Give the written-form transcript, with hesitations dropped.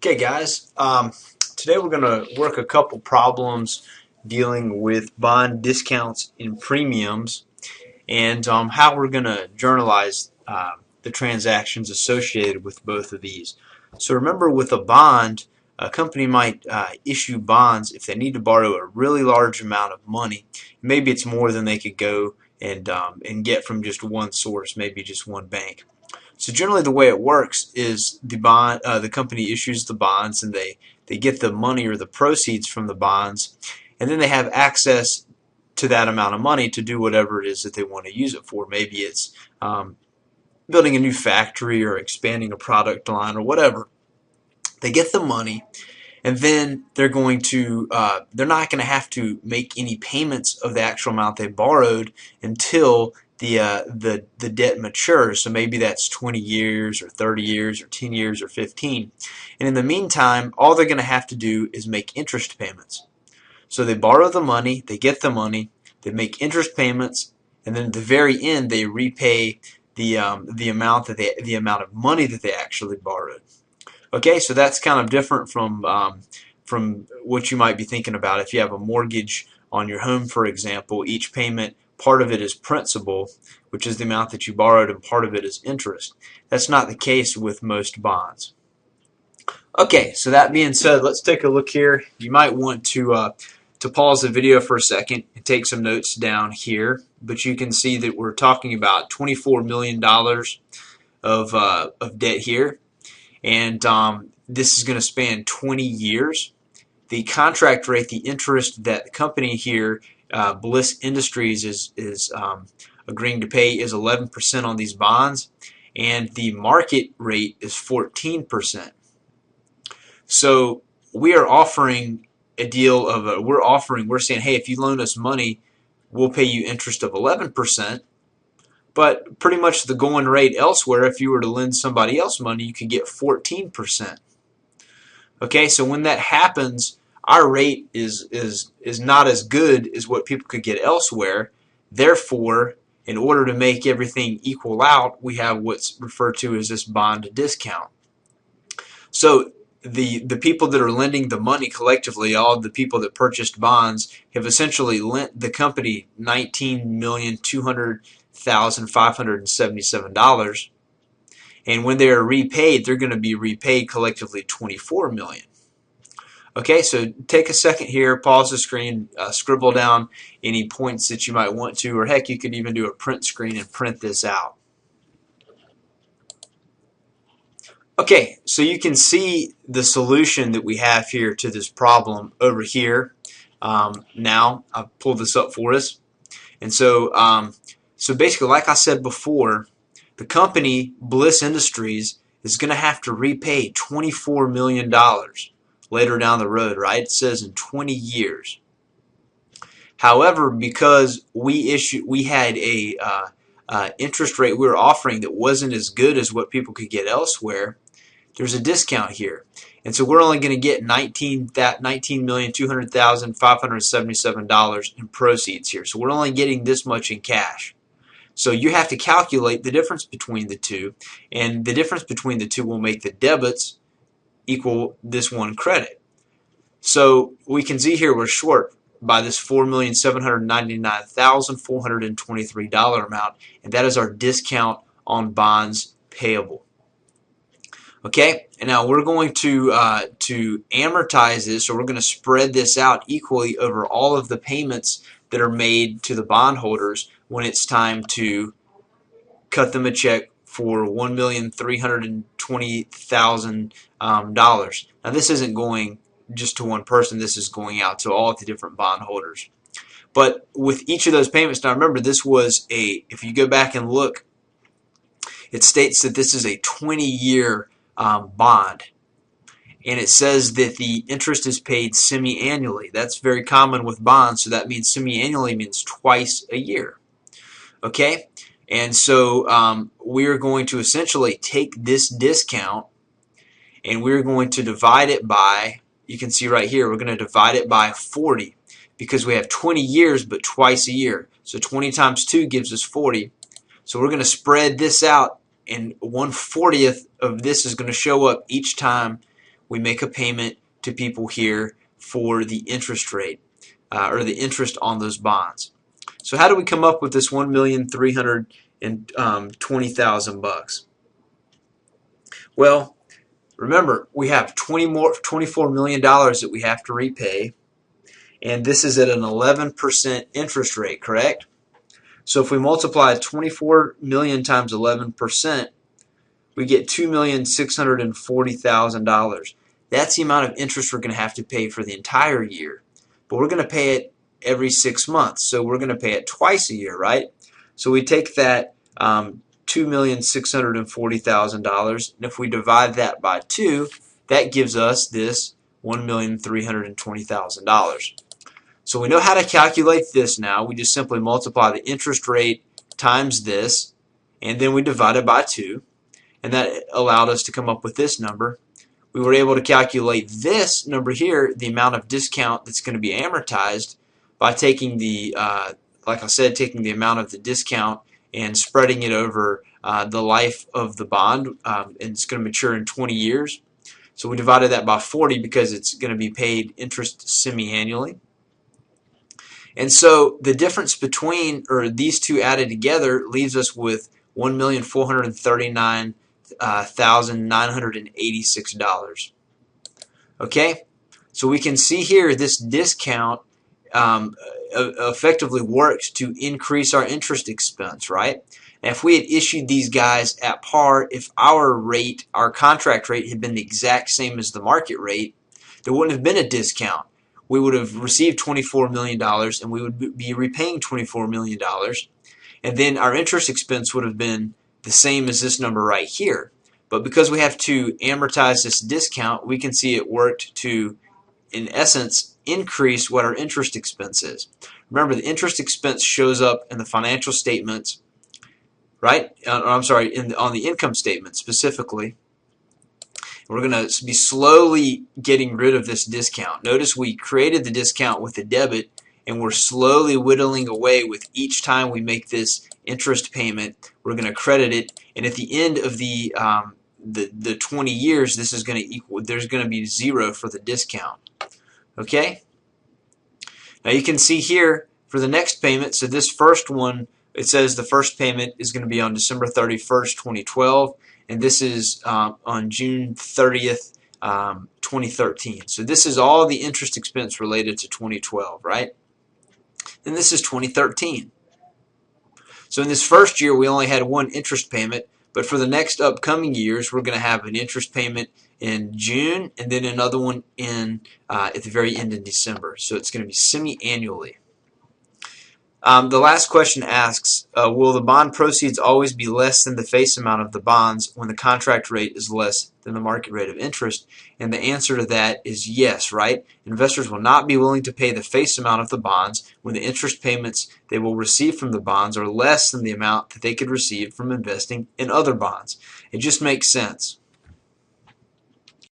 Okay, guys. Today we're going to work a couple problems dealing with bond discounts and premiums, and how we're going to journalize the transactions associated with both of these. So remember, with a bond, a company might issue bonds if they need to borrow a really large amount of money. Maybe it's more than they could go and get from just one source, maybe just one bank. So generally, the way it works is the company issues the bonds, and they get the money or the proceeds from the bonds, and then they have access to that amount of money to do whatever it is that they want to use it for. Maybe it's building a new factory or expanding a product line or whatever. They get the money, and then they're not going to have to make any payments of the actual amount they borrowed until the debt matures. So maybe that's 20 years or 30 years or 10 years or 15. And in the meantime, all they're going to have to do is make interest payments. So they borrow the money, they get the money, they make interest payments, and then at the very end they repay the amount of money that they actually borrowed. Okay, so that's kind of different from what you might be thinking about. If you have a mortgage on your home, for example, each payment, part of it is principal, which is the amount that you borrowed, and part of it is interest. That's not the case with most bonds. Okay, so that being said, let's take a look here. You might want to pause the video for a second and take some notes down here, but you can see that we're talking about $24 million of debt here. And this is going to span 20 years. The contract rate, the interest that the company here, Bliss Industries, is agreeing to pay is 11% on these bonds, and the market rate is 14%. So we are offering a deal of we're saying, hey, if you loan us money, we'll pay you interest of 11%. But pretty much the going rate elsewhere, if you were to lend somebody else money, you could get 14%. Okay, so when that happens, our rate is not as good as what people could get elsewhere. Therefore, in order to make everything equal out, we have what's referred to as this bond discount. So the people that are lending the money collectively, all the people that purchased bonds, have essentially lent the company $19,200,577, and when they are repaid, they're going to be repaid collectively $24 million. Okay, so take a second here, pause the screen, scribble down any points that you might want to, or heck, you could even do a print screen and print this out. Okay, so you can see the solution that we have here to this problem over here. Now, I've pulled this up for us. And so, so basically, like I said before, the company, Bliss Industries, is going to have to repay $24 million later down the road, right? It says in 20 years. However, because we had a interest rate we were offering that wasn't as good as what people could get elsewhere, there's a discount here. And so we're only going to get $19,200,577 in proceeds here. So we're only getting this much in cash. So you have to calculate the difference between the two, and the difference between the two will make the debits equal this one credit. So we can see here we're short by this $4,799,423 amount, and that is our discount on bonds payable. Okay, and now we're going to amortize this, or we're going to spread this out equally over all of the payments that are made to the bondholders when it's time to cut them a check for $1,320,000. Now this isn't going just to one person, this is going out to all of the different bondholders. But with each of those payments, now remember, this was if you go back and look, it states that this is a 20-year bond, and it says that the interest is paid semi-annually. That's very common with bonds, so that means semi-annually means twice a year. Okay, and so we're going to essentially take this discount and we're going to divide it by, you can see right here, we're going to divide it by 40 because we have 20 years but twice a year. So 20 times 2 gives us 40. So we're going to spread this out, and 1/40 of this is going to show up each time we make a payment to people here for the interest rate or the interest on those bonds. So how do we come up with this $1,320,000? Well, remember, we have $24 million that we have to repay, and this is at an 11% interest rate, correct? So if we multiply 24 million times 11%, we get $2,640,000. That's the amount of interest we're going to have to pay for the entire year. But we're going to pay it every 6 months, so we're going to pay it twice a year, right? So we take that $2,640,000, and if we divide that by 2, that gives us this $1,320,000. So we know how to calculate this now. We just simply multiply the interest rate times this, and then we divide it by 2, and that allowed us to come up with this number. We were able to calculate this number here, the amount of discount that's going to be amortized, by taking the, like I said, taking the amount of the discount and spreading it over the life of the bond, and it's going to mature in 20 years. So we divided that by 40 because it's going to be paid interest semi-annually. And so the difference between, or these two added together, leaves us with $1,439,986. Okay, so we can see here this discount effectively works to increase our interest expense, right? And if we had issued these guys at par, if our rate, our contract rate, had been the exact same as the market rate, there wouldn't have been a discount. We would have received $24 million and we would be repaying $24 million, and then our interest expense would have been the same as this number right here. But because we have to amortize this discount, we can see it worked to, in essence, increase what our interest expense is. Remember, the interest expense shows up in the financial statements, right? I'm sorry, on the income statement specifically. We're going to be slowly getting rid of this discount. Notice we created the discount with a debit, and we're slowly whittling away with each time we make this interest payment. We're going to credit it, and at the end of the 20 years, this is going to equal. There's going to be 0 for the discount. Okay. Now you can see here for the next payment. So this first one, it says the first payment is going to be on December 31st, 2012. And this is on June 30th, 2013. So this is all the interest expense related to 2012, right? And this is 2013. So in this first year, we only had one interest payment, but for the next upcoming years, we're going to have an interest payment in June and then another one in at the very end of December. So it's going to be semi-annually. The last question asks, will the bond proceeds always be less than the face amount of the bonds when the contract rate is less than the market rate of interest? And the answer to that is yes, right? Investors will not be willing to pay the face amount of the bonds when the interest payments they will receive from the bonds are less than the amount that they could receive from investing in other bonds. It just makes sense.